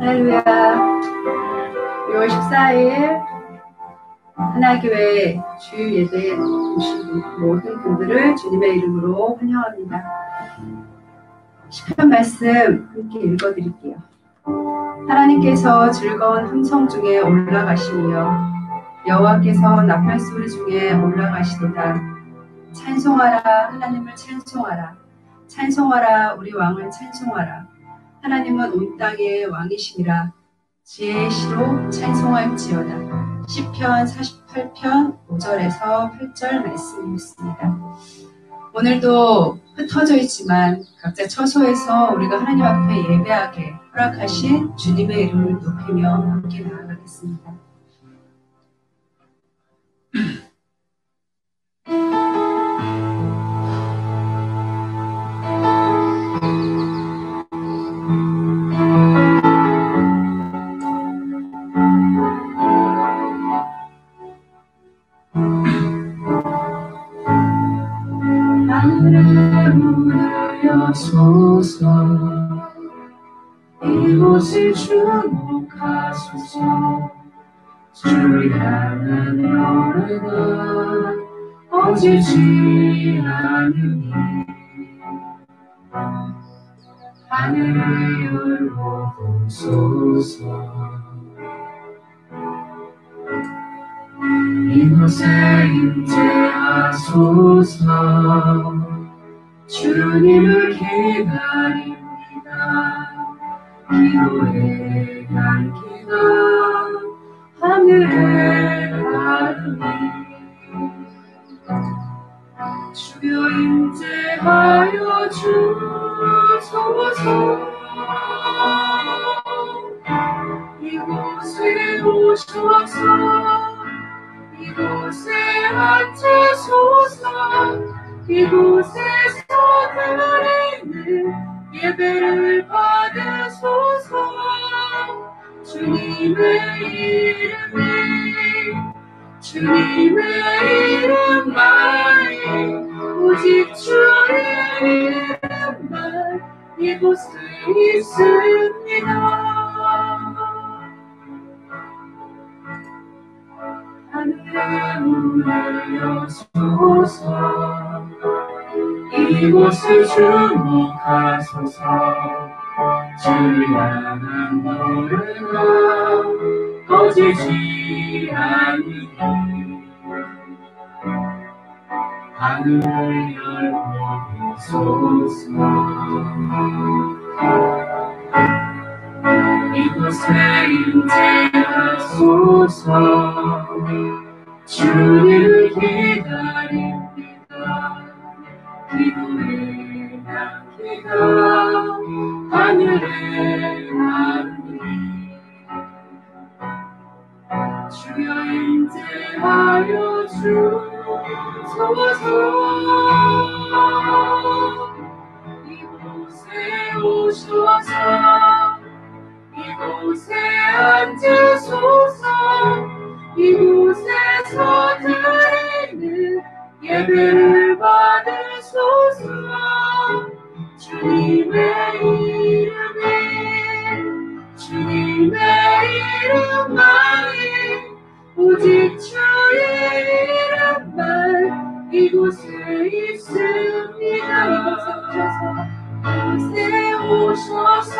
할렐루야. 6월 14일 하나교회 주일 예배에 오신 모든 분들을 주님의 이름으로 환영합니다. 시편 말씀 함께 읽어드릴게요. 하나님께서 즐거운 함성 중에 올라가시며 여호와께서 나팔 소리 중에 올라가시도다. 찬송하라, 하나님을 찬송하라. 찬송하라, 우리 왕을 찬송하라. 하나님은 온 땅의 왕이시니라. 지혜의 시로 찬송할지어다. 시편 48편 5절에서 8절 말씀이었습니다. 오늘도 흩어져 있지만 각자 처소에서 우리가 하나님 앞에 예배하게 허락하신 주님의 이름을 높이며 함께 나아가겠습니다. 하늘의 문을 여소서 이곳을 주목하소서 주를 향한 노래가 꺼지지 않으니 하늘을 열고 보소서 이곳에 임재하소서 주님을 기다립니다. 기도의 향기가 하늘에 닿으니 주여 임재하여 주소서 이곳에 오셔서 이곳에 앉으소서 이곳에서 드리는 예배를 받으소서 주님의 이름만이 오직 주의 이름만 이곳에 있습니다. 하늘의 문을 여소서 이곳을 주목하소서 주를 향한 노래가 꺼지지 않으니 하늘을 열고 보소서 이곳에 임재하소서 주님을 기다립니다. 기도의 향기가 하늘에 닿으니 주여 임재하여 주소서 이곳에 오셔서 이곳에 앉으소서 이곳에서 드리는 예배를 받으소서 주님의 이름만이 오직 주의 이름만 이곳에 있습니다. 이곳에 오셔서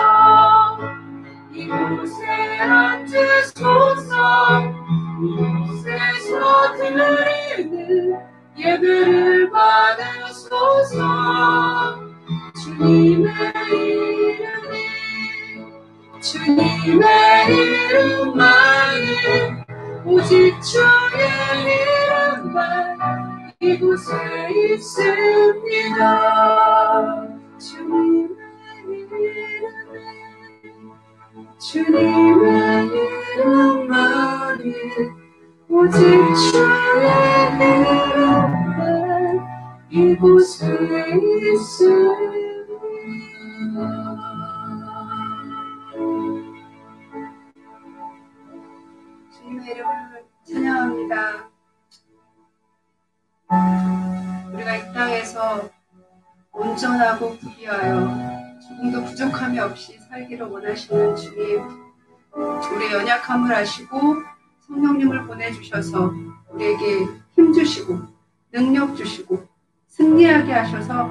이곳에 앉으소서 이곳에서 드리는 예배를 받으소서 주님의 이름만이 오직 주의 이름만 이곳에 있습니다. 주님의 이름만이 오직 주의 이름만 이곳에 있습니다. 주님의 이름을 찬양합니다. 우리가 이 땅에서 온전하고 부귀하여 조금도 부족함이 없이 살기를 원하시는 주님, 우리의 연약함을 아시고 성령님을 보내주셔서 우리에게 힘 주시고 능력 주시고 승리하게 하셔서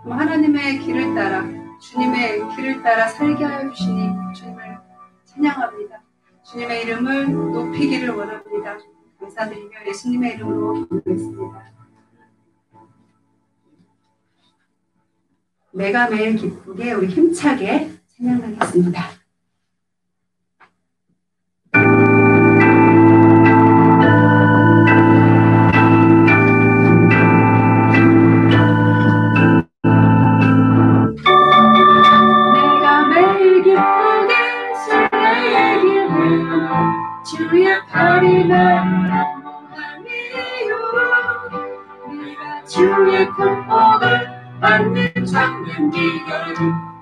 하나님의 길을 따라 주님의 길을 따라 살게 하여 주시니 주님을 찬양합니다. 주님의 이름을 높이기를 원합니다. 감사드리며 예수님의 이름으로 기도했습니다. 내가 매일 기쁘게 우리 힘차게 찬양하겠습니다. 주의 팔이 나를 안보하니요 내가 주의 큰 복을 받는 참된 비결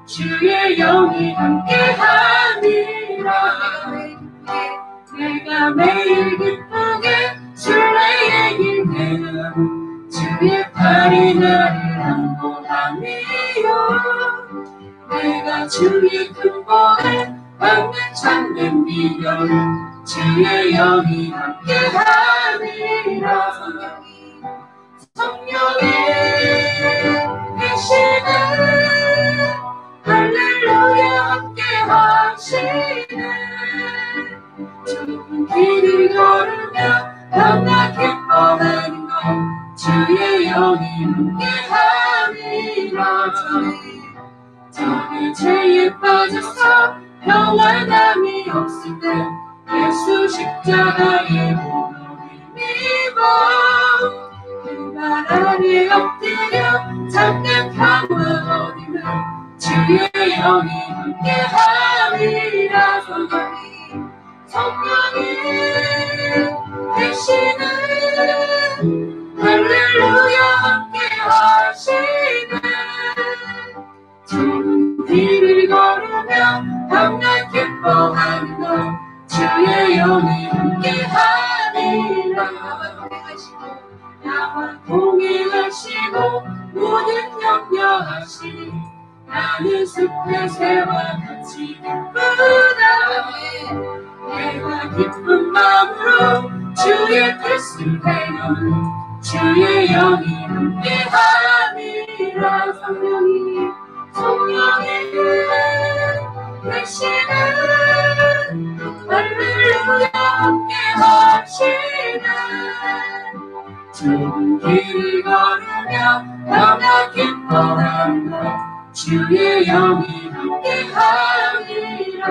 주의 영이 함께하니라 내가 매일 기쁘게 주의 길대는 주의 팔이 나를 안보하니요 내가 주의 큰 복을 받는 참된 비결 주의 영이 함께하니라 성령이 계시네 할렐루야 함께하시네 좁은 길을 걸으며 밤낮 기뻐하는 것 주의 영이 함께하니라 저는 죄에 빠져서 평안함이 없을 때 예수 십자가의 보혈을 힘입어 그 발 아래 엎드려 잠깐 평안하리며 주의 영이 함께하리라 성령이 계시네 할렐루야 함께하시네 좁은 길을 걸으며 밤낮 기뻐하는 것 주의 영이 함께하니라 나와 동행하시고 모든 염려하시니 나는 숲의 새와 같이 기쁘다 내가 기쁜 마음으로 주의 뜻을 행하는 주의 영이 함께하니라 성령이 계시네 할렐루야 함께하시네 좁은 길을 걸으며 밤낮 기뻐하는 것 주의 영이 함께하니라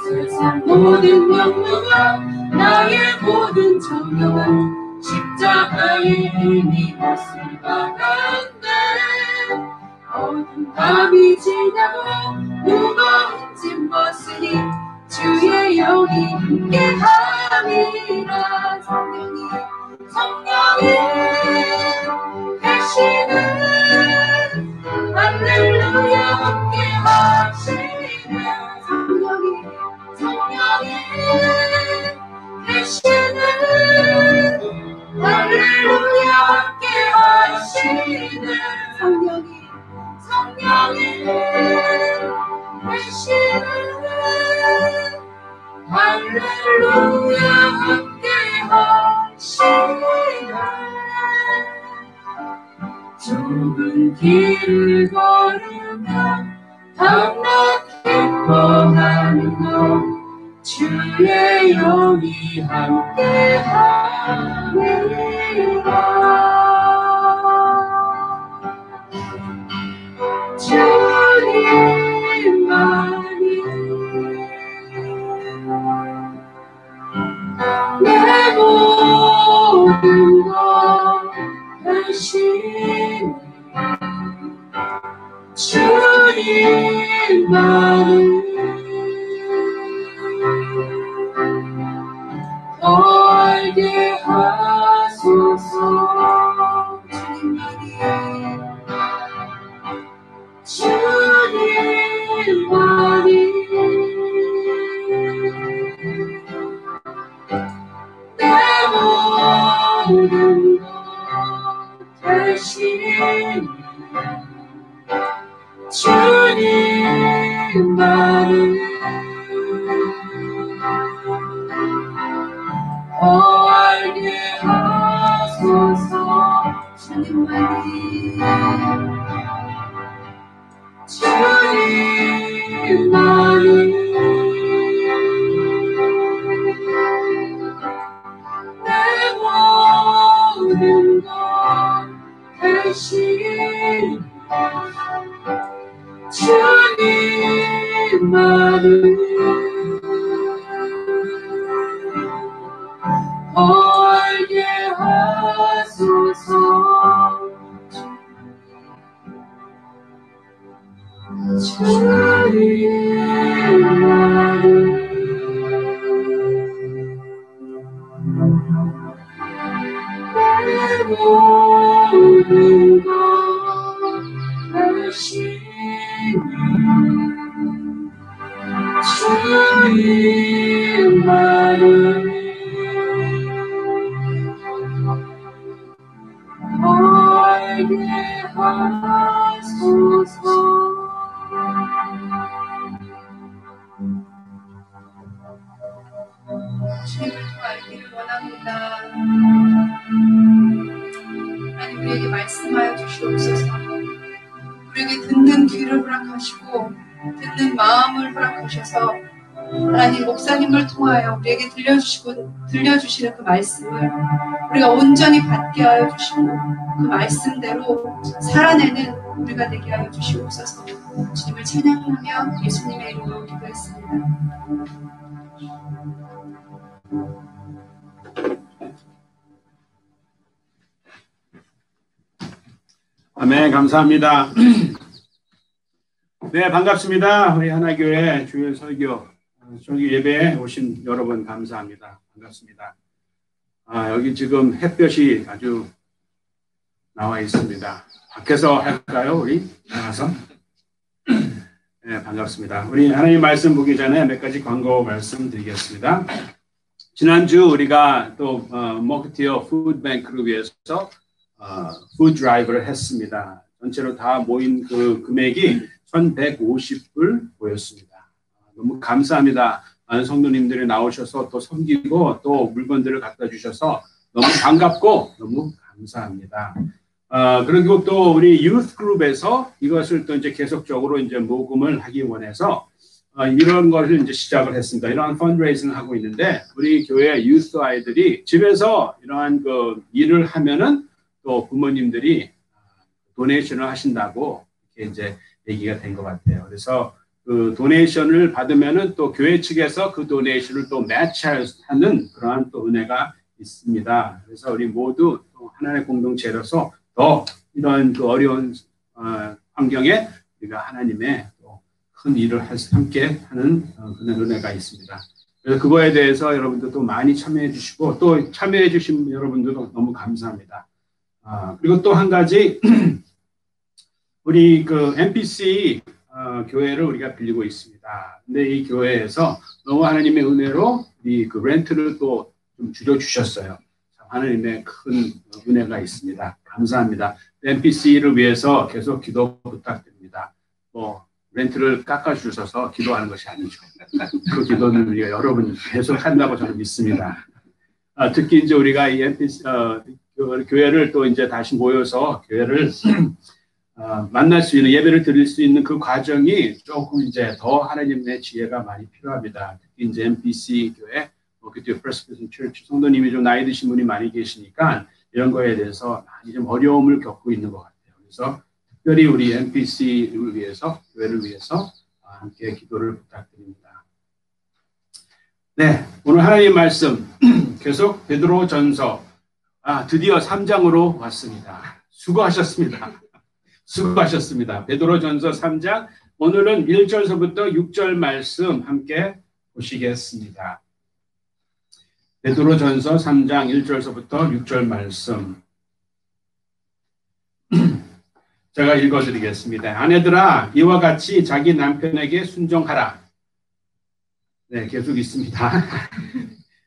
세상 모든 영광과 나의 모든 정욕은 십자가에 이미 벗을 박았네 어두운 밤이 지나고 무거운 짐 벗으니 주의 영이 함께하니라 성령이 계시네 할렐루야 함께하시네 성령이 계시네 할렐루야 함께하시네 성령이 계시네 할렐루야 함께하시네 좁은 길을 걸으며 밤낮 기뻐하는 것 주의 영이 함께하니라 주님만이 내 모든 것 대신 주님만이 알게 하소서 주님만이 내 모든 것 대신 주님만이 알게 하소서. 주님만이 주님만이 내 모든 것 대신 주님만을 알게 하소서. 주님만을 내 모든 것 대신 주님만을 알게 하소서. 주님을 더 알기를 원합니다. 하나님 우리에게 말씀하여 주시옵소서. 우리에게 듣는 귀를 허락하시고 듣는 마음을 허락하셔서 하나님 목사님을 통하여 우리에게 들려주시는 그 말씀을 우리가 온전히 받게 하여 주시고 그 말씀대로 살아내는 우리가 되게 하여 주시옵소서. 주님을 찬양하며 예수님의 이름으로 기도했습니다. 아멘. 감사합니다. 네, 반갑습니다. 우리 하나교회 주일 설교 예배에 오신 여러분 감사합니다. 반갑습니다. 여기 지금 햇볕이 아주 나와 있습니다. 밖에서 할까요? 우리 나가서? 네, 반갑습니다. 우리 하나님 말씀 보기 전에 몇 가지 광고 말씀드리겠습니다. 지난주 우리가 또 머크티어 푸드뱅크를 위해서 푸드 드라이브를 했습니다. 전체로 다 모인 그 금액이 1,150불 보였습니다. 너무 감사합니다. 많은 성도님들이 나오셔서 또 섬기고 또 물건들을 갖다 주셔서 너무 반갑고 너무 감사합니다. 그리고 또 우리 유스 그룹에서 이것을 또 이제 계속적으로 이제 모금을 하기 원해서 이런 것을 이제 시작을 했습니다. 이러한 펀드레이징을 하고 있는데 우리 교회 유스 아이들이 집에서 이러한 그 일을 하면은 또 부모님들이 도네이션을 하신다고 이렇게 이제 얘기가 된 것 같아요. 그래서 그 도네이션을 받으면은 또 교회 측에서 그 도네이션을 또 매치하는 그러한 또 은혜가 있습니다. 그래서 우리 모두 또 하나님의 공동체로서 더 이런 그 어려운 환경에 우리가 하나님의 또 큰 일을 함께 하는 그런 은혜가 있습니다. 그래서 그거에 대해서 여러분들도 많이 참여해 주시고 또 참여해 주신 여러분들도 너무 감사합니다. 그리고 또 한 가지 우리 그 MPC 교회를 우리가 빌리고 있습니다. 근데 이 교회에서 너무 하나님의 은혜로 우리 그 렌트를 또 좀 줄여주셨어요. 하나님의 큰 은혜가 있습니다. 감사합니다. MPC를 위해서 계속 기도 부탁드립니다. 뭐 렌트를 깎아주셔서 기도하는 것이 아니죠. 그 기도는 우리가 여러분이 계속 한다고 저는 믿습니다. 특히 이제 우리가 이 MPC 교회를 또 이제 다시 모여서 교회를 만날 수 있는 예배를 드릴 수 있는 그 과정이 조금 이제 더 하나님의 지혜가 많이 필요합니다. 특히 이제 MPC 교회, 그때 프레스비테리안 처치 성도님이 좀 나이 드신 분이 많이 계시니까 이런 거에 대해서 많이 좀 어려움을 겪고 있는 것 같아요. 그래서 특별히 우리 MPC를 위해서 교회를 위해서 함께 기도를 부탁드립니다. 네, 오늘 하나님의 말씀 계속 베드로전서 드디어 3장으로 왔습니다. 수고하셨습니다. 수고하셨습니다. 베드로전서 3장 오늘은 1절서부터 6절 말씀 함께 보시겠습니다. 베드로전서 3장 1절서부터 6절 말씀 제가 읽어드리겠습니다. 아내들아 이와 같이 자기 남편에게 순종하라. 네, 계속 있습니다.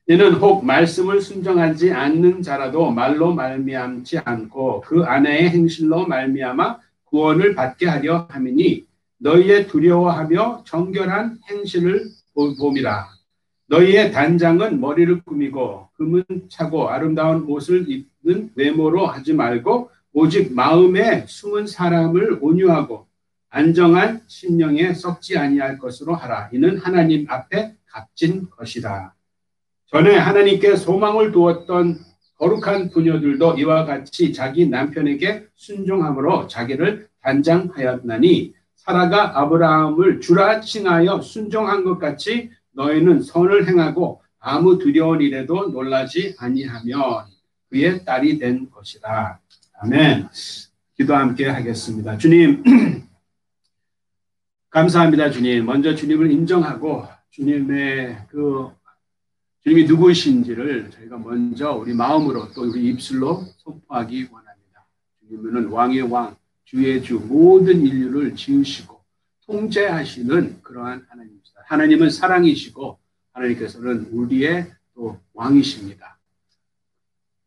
이는 혹 말씀을 순종하지 않는 자라도 말로 말미암지 않고 그 아내의 행실로 말미암아 구원을 받게 하려 함이니 너희의 두려워하며 정결한 행실을 봄이라. 너희의 단장은 머리를 꾸미고 금은 차고 아름다운 옷을 입는 외모로 하지 말고 오직 마음에 숨은 사람을 온유하고 안정한 심령에 썩지 아니할 것으로 하라. 이는 하나님 앞에 값진 것이다. 전에 하나님께 소망을 두었던 거룩한 부녀들도 이와 같이 자기 남편에게 순종함으로 자기를 단장하였나니 사라가 아브라함을 주라 칭하여 순종한 것 같이 너희는 선을 행하고 아무 두려운 일에도 놀라지 아니하면 그의 딸이 된 것이다. 아멘. 기도 함께 하겠습니다. 주님, 감사합니다. 주님, 먼저 주님을 인정하고 주님이 누구이신지를 저희가 먼저 우리 마음으로 또 우리 입술로 선포하기 원합니다. 주님은 왕의 왕, 주의 주, 모든 인류를 지으시고 통제하시는 그러한 하나님입니다. 하나님은 사랑이시고 하나님께서는 우리의 또 왕이십니다.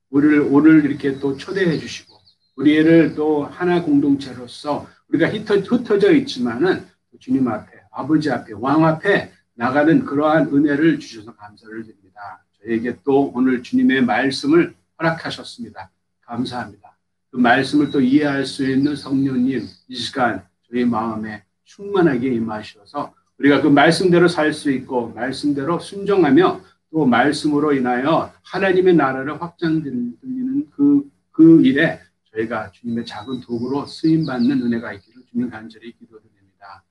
우리를 오늘 이렇게 또 초대해 주시고 우리를 또 하나 공동체로서 우리가 흩어져 있지만은 주님 앞에, 아버지 앞에, 왕 앞에 나가는 그러한 은혜를 주셔서 감사를 드립니다. 저에게 또 오늘 주님의 말씀을 허락하셨습니다. 감사합니다. 그 말씀을 또 이해할 수 있는 성령님, 이 시간 저희 마음에 충만하게 임하셔서 우리가 그 말씀대로 살 수 있고 말씀대로 순종하며 또 말씀으로 인하여 하나님의 나라를 확장되는 그 일에 저희가 주님의 작은 도구로 쓰임받는 은혜가 있기를 주님 간절히 기도드립니다.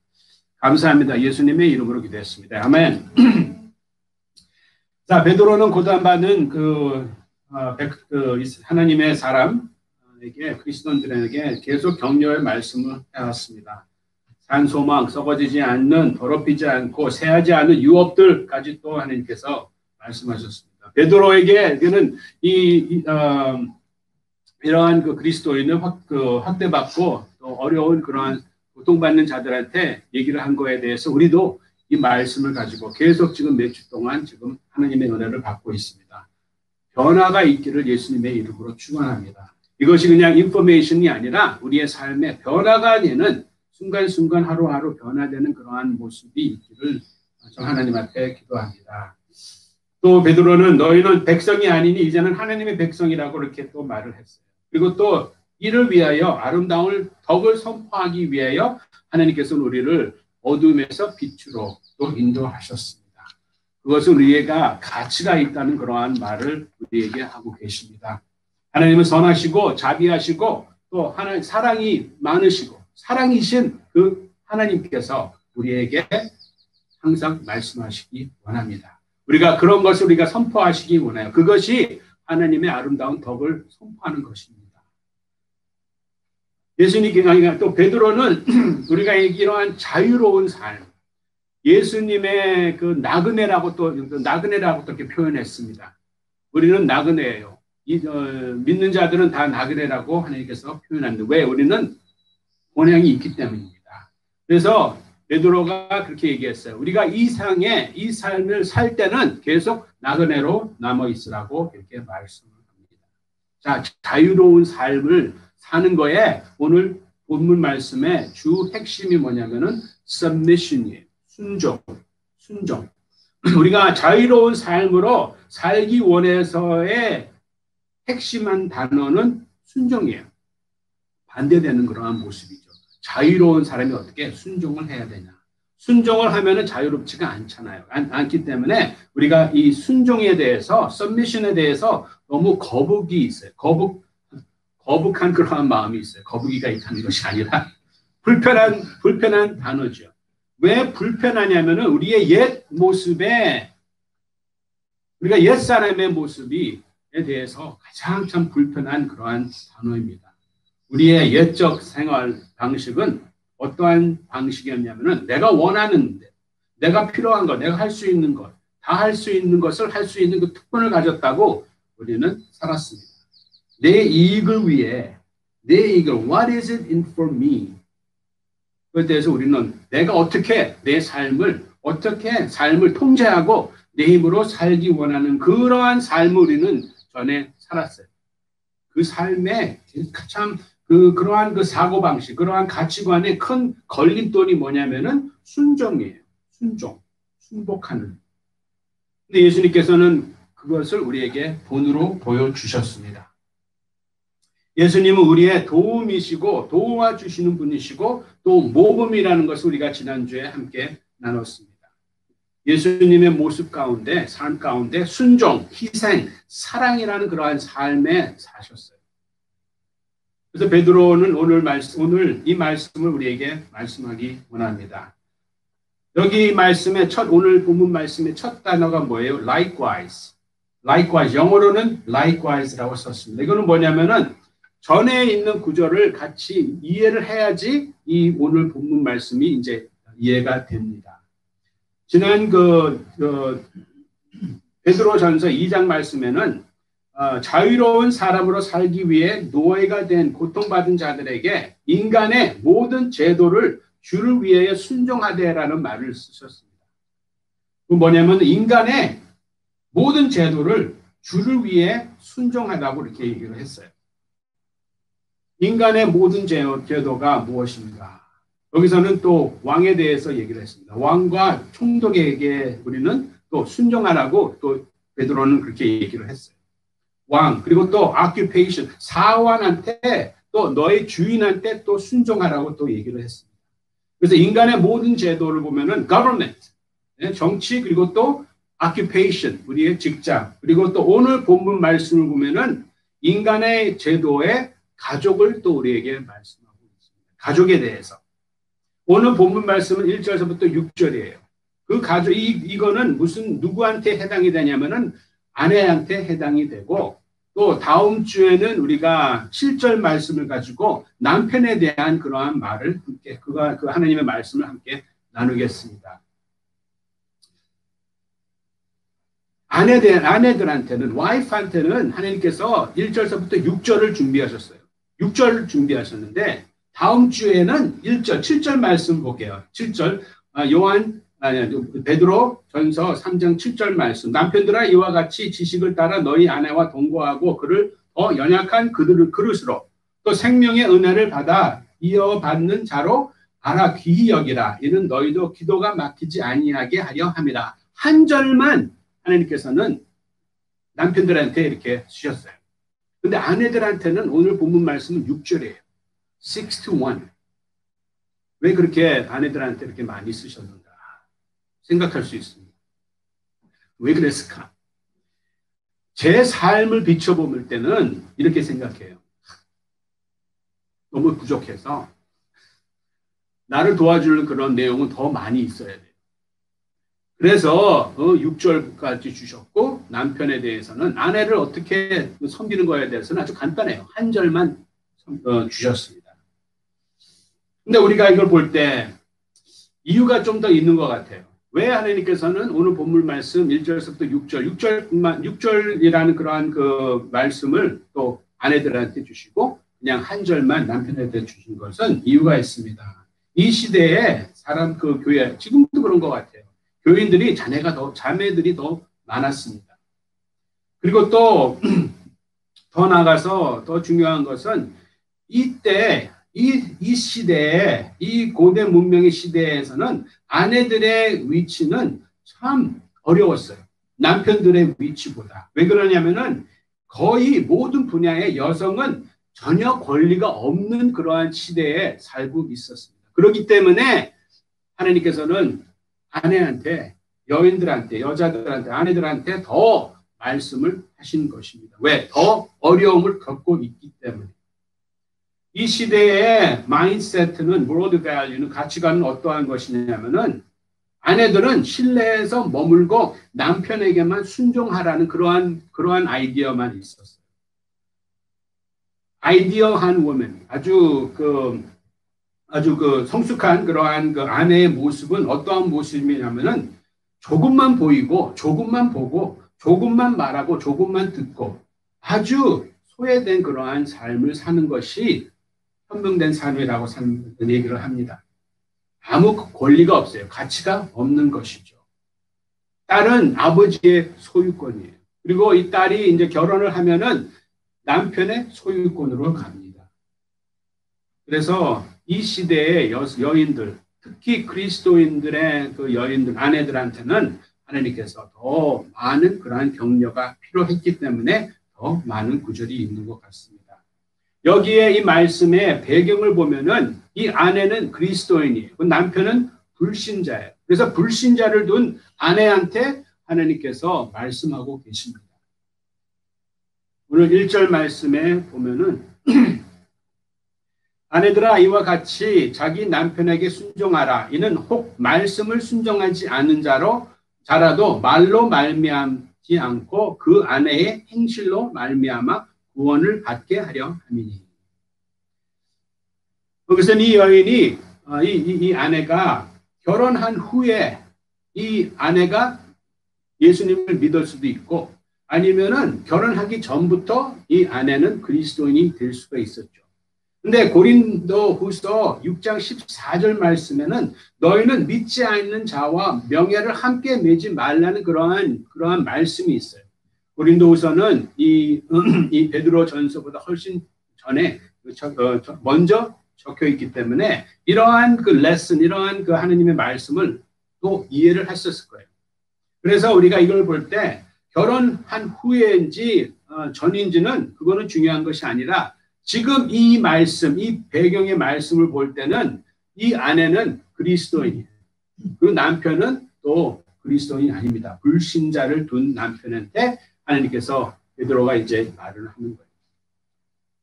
감사합니다. 예수님의 이름으로 기도했습니다. 아멘. 자, 베드로는 고단받는 하나님의 사람에게, 그리스도인들에게 계속 격려의 말씀을 해왔습니다. 산 소망, 썩어지지 않는, 더럽히지 않고 새하지 않는 유업들까지 또 하나님께서 말씀하셨습니다. 베드로에게는 이러한 그 그리스도인을 학대받고 또 어려운 그러한 고통받는 자들한테 얘기를 한 거에 대해서 우리도 이 말씀을 가지고 계속 지금 몇 주 동안 지금 하나님의 은혜를 받고 있습니다. 변화가 있기를 예수님의 이름으로 축원합니다. 이것이 그냥 인포메이션이 아니라 우리의 삶에 변화가 되는 순간순간 하루하루 변화되는 그러한 모습이 있기를 저 하나님 앞에 기도합니다. 또 베드로는 너희는 백성이 아니니 이제는 하나님의 백성이라고 이렇게 또 말을 했어요. 그리고 또 이를 위하여 아름다운 덕을 선포하기 위하여 하나님께서는 우리를 어둠에서 빛으로 또 인도하셨습니다. 그것은 우리가 가치가 있다는 그러한 말을 우리에게 하고 계십니다. 하나님은 선하시고 자비하시고 또 하나님 사랑이 많으시고 사랑이신 그 하나님께서 우리에게 항상 말씀하시기 원합니다. 우리가 그런 것을 우리가 선포하시기 원해요. 그것이 하나님의 아름다운 덕을 선포하는 것입니다. 예수님께 또 베드로는 우리가 이러한 자유로운 삶, 예수님의 그 나그네라고 또 이렇게 표현했습니다. 우리는 나그네예요. 믿는 자들은 다 나그네라고 하나님께서 표현하는데 왜? 우리는 본향이 있기 때문입니다. 그래서 베드로가 그렇게 얘기했어요. 우리가 이 삶을 살 때는 계속 나그네로 남아 있으라고 이렇게 말씀을 합니다. 자, 자유로운 삶을 사는 거에 오늘 본문 말씀의 주 핵심이 뭐냐면은 submission이에요. 순종. 우리가 자유로운 삶으로 살기 원해서의 핵심한 단어는 순종이에요. 반대되는 그러한 모습이죠. 자유로운 사람이 어떻게 순종을 해야 되냐. 순종을 하면은 자유롭지가 않잖아요. 않기 때문에 우리가 이 순종에 대해서, submission에 대해서 너무 거북이 있어요. 거북한 그러한 마음이 있어요. 거북이가 있다는 것이 아니라 불편한 단어죠. 왜 불편하냐면은 우리의 옛 모습에 우리가 옛 사람의 모습에 대해서 가장 참 불편한 그러한 단어입니다. 우리의 옛적 생활 방식은 어떠한 방식이었냐면은 내가 원하는 데, 내가 필요한 것, 내가 할 수 있는 것, 다 할 수 있는 것을 할 수 있는 그 특권을 가졌다고 우리는 살았습니다. 내 이익을 위해, 내 이익을, what is it in for me? 그에 대해서 우리는 내가 어떻게 내 삶을 통제하고 내 힘으로 살기 원하는 그러한 삶을 우리는 전에 살았어요. 그 삶에 참 그러한 그 사고방식, 그러한 가치관의 큰 걸림돌이 뭐냐면은 순종이에요. 순복하는. 근데 예수님께서는 그것을 우리에게 본으로 보여주셨습니다. 예수님은 우리의 도움이시고 도와주시는 분이시고 또 모범이라는 것을 우리가 지난주에 함께 나눴습니다. 예수님의 모습 가운데, 삶 가운데 순종, 희생, 사랑이라는 그러한 삶에 사셨어요. 그래서 베드로는 오늘 이 말씀을 우리에게 말씀하기 원합니다. 여기 말씀의 오늘 본문 말씀의 첫 단어가 뭐예요? Likewise. Likewise. 영어로는 likewise라고 썼습니다. 이거는 뭐냐면은 전에 있는 구절을 같이 이해를 해야지 이 오늘 본문 말씀이 이제 이해가 됩니다. 지난 베드로전서 2장 말씀에는 자유로운 사람으로 살기 위해 노예가 된 고통받은 자들에게 인간의 모든 제도를 주를 위해 순종하되라는 말을 쓰셨습니다. 그 뭐냐면 인간의 모든 제도를 주를 위해 순종하다고 이렇게 얘기를 했어요. 인간의 모든 제도가 무엇입니까? 여기서는 또 왕에 대해서 얘기를 했습니다. 왕과 총독에게 우리는 또 순종하라고 또 베드로는 그렇게 얘기를 했어요. 왕, 그리고 또 occupation, 사원한테 또 너의 주인한테 또 순종하라고 또 얘기를 했습니다. 그래서 인간의 모든 제도를 보면은 government, 정치, 그리고 또 occupation, 우리의 직장, 그리고 또 오늘 본문 말씀을 보면은 인간의 제도에 가족을 또 우리에게 말씀하고 있습니다. 가족에 대해서. 오늘 본문 말씀은 1절서부터 6절이에요. 그 가족, 이거는 누구한테 해당이 되냐면은 아내한테 해당이 되고, 또 다음 주에는 우리가 7절 말씀을 가지고 남편에 대한 그러한 말을 함께, 그 하나님의 말씀을 함께 나누겠습니다. 아내들한테는, 와이프한테는 하나님께서 1절서부터 6절을 준비하셨어요. 6절 준비하셨는데, 다음 주에는 1절, 7절 말씀 볼게요. 7절, 베드로 전서 3장 7절 말씀. 남편들아 이와 같이 지식을 따라 너희 아내와 동거하고 그를 더 연약한 그릇으로 또 생명의 은혜를 받아 이어받는 자로 알아 귀히 여기라. 이는 너희도 기도가 막히지 아니하게 하려 함이라. 한 절만 하나님께서는 남편들한테 이렇게 주셨어요. 근데 아내들한테는 오늘 본문 말씀은 6절이에요. 6-1. 왜 그렇게 아내들한테 이렇게 많이 쓰셨는가 생각할 수 있습니다. 왜 그랬을까? 제 삶을 비춰볼 때는 이렇게 생각해요. 너무 부족해서 나를 도와주는 그런 내용은 더 많이 있어야 돼요. 그래서 6절까지 주셨고, 남편에 대해서는 아내를 어떻게 섬기는 거에 대해서는 아주 간단해요. 한 절만 주셨습니다. 근데 우리가 이걸 볼 때 이유가 좀 더 있는 것 같아요. 왜 하나님께서는 오늘 본문 말씀 1절에서부터 6절이라는 그러한 그 말씀을 또 아내들한테 주시고 그냥 한 절만 남편한테 주신 것은 이유가 있습니다. 이 시대에 교회, 지금도 그런 것 같아요. 교인들이 자매들이 더 많았습니다. 그리고 또 더 나아가서 더 중요한 것은 이때 이 시대에, 이 고대 문명의 시대에서는 아내들의 위치는 참 어려웠어요. 남편들의 위치보다. 왜 그러냐면은 거의 모든 분야의 여성은 전혀 권리가 없는 그러한 시대에 살고 있었습니다. 그렇기 때문에 하나님께서는 아내한테, 여인들한테, 여자들한테, 아내들한테 더 말씀을 하신 것입니다. 왜? 더 어려움을 겪고 있기 때문에. 이 시대의 마인드세트는, world value는, 가치관은 어떠한 것이냐면은 아내들은 실내에서 머물고 남편에게만 순종하라는 그러한 아이디어만 있었어요. 아이디어한 woman, 아주 성숙한 그러한 그 아내의 모습은 어떠한 모습이냐면은 조금만 보이고, 조금만 보고, 조금만 말하고, 조금만 듣고 아주 소외된 그러한 삶을 사는 것이 현명된 삶이라고 얘기를 합니다. 아무 권리가 없어요. 가치가 없는 것이죠. 딸은 아버지의 소유권이에요. 그리고 이 딸이 이제 결혼을 하면은 남편의 소유권으로 갑니다. 그래서 이 시대의 여인들, 특히 그리스도인들의 그 여인들, 아내들한테는 하나님께서 더 많은 그러한 격려가 필요했기 때문에 더 많은 구절이 있는 것 같습니다. 여기에 이 말씀의 배경을 보면은 이 아내는 그리스도인이에요. 그 남편은 불신자예요. 그래서 불신자를 둔 아내한테 하나님께서 말씀하고 계십니다. 오늘 1절 말씀에 보면은 아내들아 이와 같이 자기 남편에게 순종하라. 이는 혹 말씀을 순종하지 않는 자라도 말로 말미암지 않고 그 아내의 행실로 말미암아 구원을 받게 하려 함이니. 그래서 이 여인이 이 아내가 결혼한 후에 이 아내가 예수님을 믿을 수도 있고 아니면은 결혼하기 전부터 이 아내는 그리스도인이 될 수가 있었죠. 근데 고린도후서 6장 14절 말씀에는 너희는 믿지 않는 자와 명예를 함께 매지 말라는 그러한 말씀이 있어요. 고린도후서는 이 베드로 전서보다 훨씬 전에 먼저 적혀 있기 때문에 이러한 그 레슨, 이러한 그 하느님의 말씀을 또 이해를 했었을 거예요. 그래서 우리가 이걸 볼 때 결혼한 후에인지 전인지는 그거는 중요한 것이 아니라 지금 이 말씀, 이 배경의 말씀을 볼 때는 이 아내는 그리스도인이에요. 그 남편은 또 그리스도인이 아닙니다. 불신자를 둔 남편한테 하나님께서 베드로가 이제 말을 하는 거예요.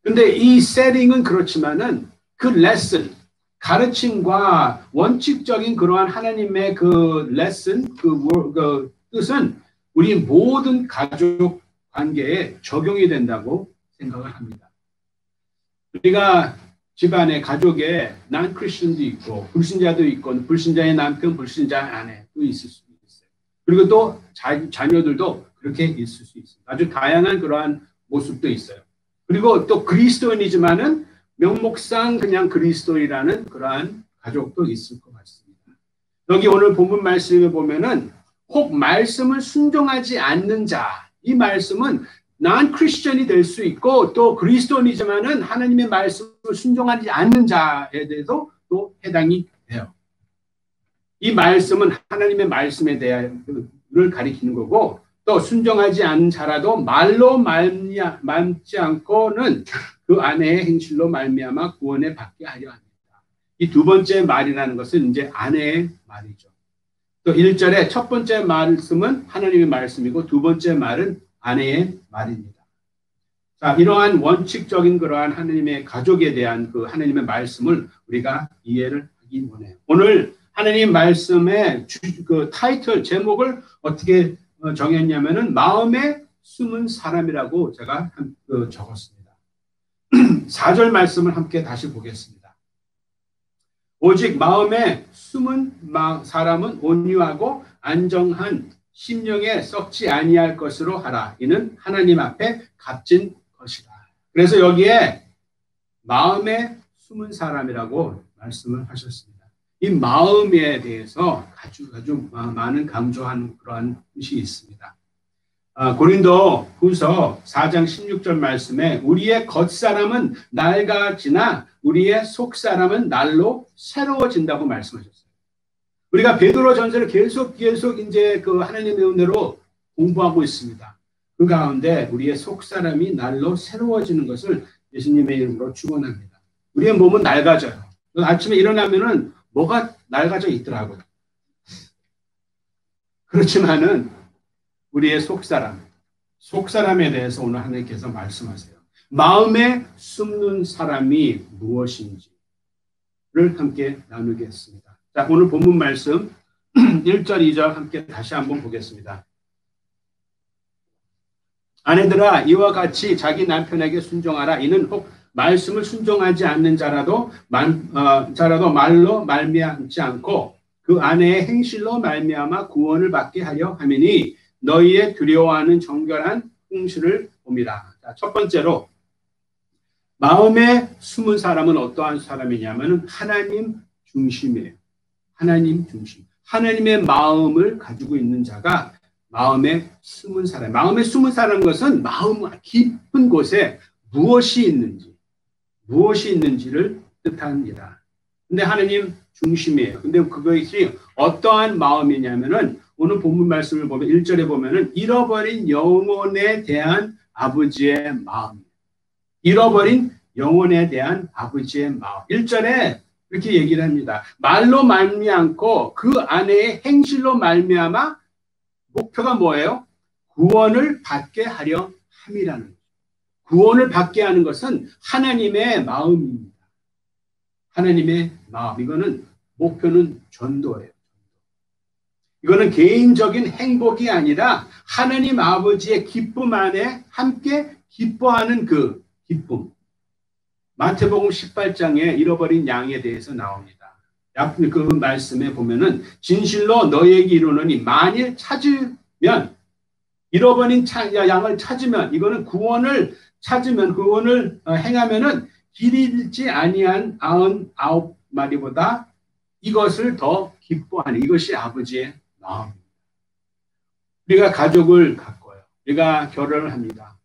근데 이 세팅은 그렇지만은 그 레슨, 가르침과 원칙적인 그러한 하나님의 그 레슨, 그 뜻은 우리 모든 가족 관계에 적용이 된다고 생각을 합니다. 우리가 집안에 가족에 난 크리스천도 있고 불신자도 있고 불신자의 남편, 불신자의 아내도 있을 수 있어요. 그리고 또 자녀들도 그렇게 있을 수 있어요. 아주 다양한 그러한 모습도 있어요. 그리고 또 그리스도인이지만은 명목상 그냥 그리스도인이라는 그러한 가족도 있을 것 같습니다. 여기 오늘 본문 말씀에 보면은 혹 말씀을 순종하지 않는 자, 이 말씀은 난 크리스천이 될 수 있고 또 그리스도인이지만은 하나님의 말씀을 순종하지 않는 자에 대해서 또 해당이 돼요. 이 말씀은 하나님의 말씀에 대해를 가리키는 거고 또 순종하지 않는 자라도 말로 말미암지 않고는 그 아내의 행실로 말미암아 구원을 받게 하려 합니다. 이 두 번째 말이라는 것은 이제 아내의 말이죠. 또 1절에 첫 번째 말씀은 하나님의 말씀이고 두 번째 말은 아내의 말입니다. 자, 이러한 원칙적인 그러한 하나님의 가족에 대한 그 하나님의 말씀을 우리가 이해를 하기 원해요. 오늘 하나님 말씀의 그 타이틀 제목을 어떻게 정했냐면은 마음에 숨은 사람이라고 제가 적었습니다. 4절 말씀을 함께 다시 보겠습니다. 오직 마음에 숨은 사람은 온유하고 안정한 심령에 썩지 아니할 것으로 하라. 이는 하나님 앞에 값진 것이다. 그래서 여기에 마음에 숨은 사람이라고 말씀을 하셨습니다. 이 마음에 대해서 아주 많은 강조하는 그러한 뜻이 있습니다. 고린도 후서 4장 16절 말씀에 우리의 겉사람은 낡아지나 우리의 속사람은 날로 새로워진다고 말씀하셨어요. 우리가 베드로 전서를 계속 이제 그 하나님의 은혜로 공부하고 있습니다. 그 가운데 우리의 속사람이 날로 새로워지는 것을 예수님의 이름으로 축원합니다. 우리의 몸은 낡아져요. 아침에 일어나면은 뭐가 낡아져 있더라고요. 그렇지만은 우리의 속사람에 대해서 오늘 하나님께서 말씀하세요. 마음에 숨는 사람이 무엇인지를 함께 나누겠습니다. 자, 오늘 본문 말씀 1절, 2절 함께 다시 한번 보겠습니다. 아내들아 이와 같이 자기 남편에게 순종하라. 이는 혹 말씀을 순종하지 않는 자라도 말로 말미암지 않고 그 아내의 행실로 말미암아 구원을 받게 하려 함이니 너희의 두려워하는 정결한 행실을 봅니다. 자, 첫 번째로 마음에 숨은 사람은 어떠한 사람이냐면 하나님 중심이에요. 하나님 중심. 하나님의 마음을 가지고 있는 자가 마음에 숨은 사람. 마음에 숨은 사람인 것은 마음 깊은 곳에 무엇이 있는지를 뜻합니다. 근데 하나님 중심이에요. 근데 그것이 어떠한 마음이냐면은 오늘 본문 말씀을 보면 1절에 보면은 잃어버린 영혼에 대한 아버지의 마음. 잃어버린 영혼에 대한 아버지의 마음. 1절에 이렇게 얘기를 합니다. 말로 말미암고 그 안에의 행실로 말미암아 목표가 뭐예요? 구원을 받게 하려 함이라는 거죠. 구원을 받게 하는 것은 하나님의 마음입니다. 하나님의 마음. 이거는 목표는 전도예요. 이거는 개인적인 행복이 아니라 하나님 아버지의 기쁨 안에 함께 기뻐하는 그 기쁨. 마태복음 18장에 잃어버린 양에 대해서 나옵니다. 그 말씀에 보면은 진실로 너희에게 이르노니 만일 찾으면 잃어버린 양을 찾으면 이거는 구원을 찾으면 구원을 행하면은 길이 잃지 아니한 99마리보다 이것을 더 기뻐하는 이것이 아버지의 마음입니다. 우리가 가족을 갖고요. 우리가 결혼을 합니다.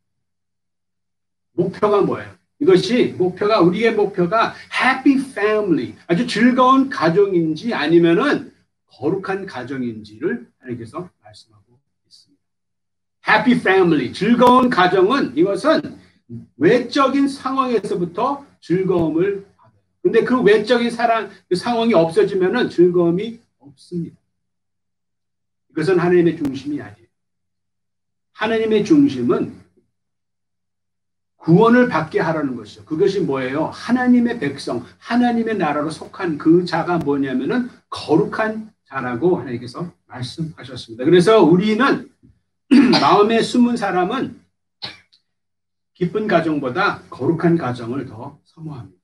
목표가 뭐예요? 이것이 목표가 우리의 목표가 happy family 아주 즐거운 가정인지 아니면은 거룩한 가정인지를 하나님께서 말씀하고 있습니다. happy family 즐거운 가정은 이것은 외적인 상황에서부터 즐거움을 받아요. 근데 그 외적인 그 상황이 없어지면은 즐거움이 없습니다. 이것은 하나님의 중심이 아니에요. 하나님의 중심은 구원을 받게 하라는 것이죠. 그것이 뭐예요? 하나님의 백성, 하나님의 나라로 속한 그 자가 뭐냐면은 거룩한 자라고 하나님께서 말씀하셨습니다. 그래서 우리는 마음에 숨은 사람은 기쁜 가정보다 거룩한 가정을 더 사모합니다.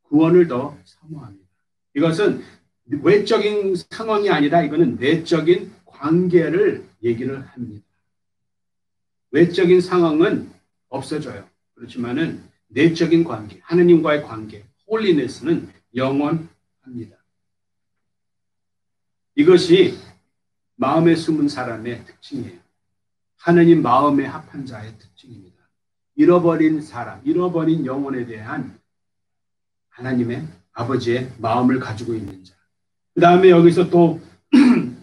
구원을 더 사모합니다. 이것은 외적인 상황이 아니라 이거는 내적인 관계를 얘기를 합니다. 외적인 상황은 없어져요. 그렇지만은 내적인 관계, 하나님과의 관계, 홀리네스는 영원합니다. 이것이 마음에 숨은 사람의 특징이에요. 하나님 마음에 합한 자의 특징입니다. 잃어버린 사람, 잃어버린 영혼에 대한 하나님의 아버지의 마음을 가지고 있는 자. 그 다음에 여기서 또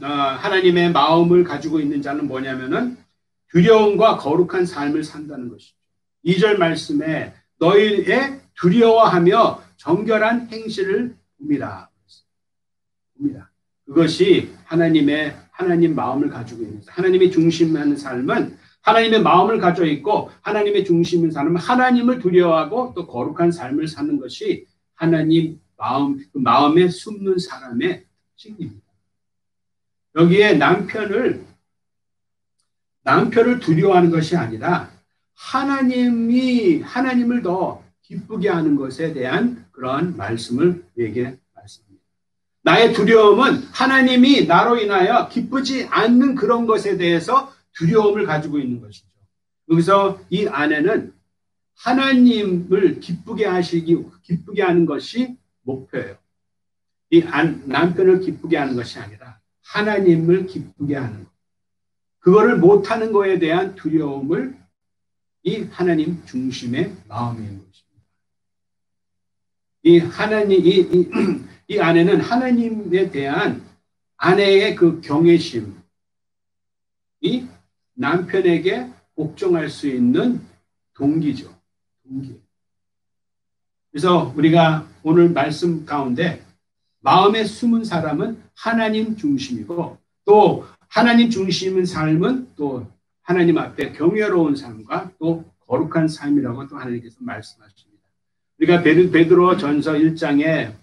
하나님의 마음을 가지고 있는 자는 뭐냐면은 두려움과 거룩한 삶을 산다는 것이죠. 2절 말씀에 너희의 두려워하며 정결한 행실을 봅니다. 그것이 하나님 마음을 가지고 있는 자. 하나님의 중심하는 삶은 하나님의 마음을 가지고 있고 하나님의 중심인 삶은 하나님을 두려워하고 또 거룩한 삶을 사는 것이 하나님 마음에 숨는 사람의 특징입니다. 여기에 남편을 두려워하는 것이 아니라 하나님을 더 기쁘게 하는 것에 대한 그러한 말씀을 우리에게 말씀합니다. 나의 두려움은 하나님이 나로 인하여 기쁘지 않는 그런 것에 대해서 두려움을 가지고 있는 것이죠. 여기서 이 아내는 하나님을 기쁘게 하는 것이 목표예요. 이 남편을 기쁘게 하는 것이 아니라 하나님을 기쁘게 하는 것. 그거를 못하는 것에 대한 두려움을 이 하나님 중심의 마음인 것입니다. 이 아내는 하나님에 대한 아내의 그 경외심이 남편에게 복종할 수 있는 동기죠. 그래서 우리가 오늘 말씀 가운데 마음에 숨은 사람은 하나님 중심이고 또 하나님 중심인 삶은 또 하나님 앞에 경외로운 삶과 또 거룩한 삶이라고 또 하나님께서 말씀하십니다. 우리가 베드로 전서 1장에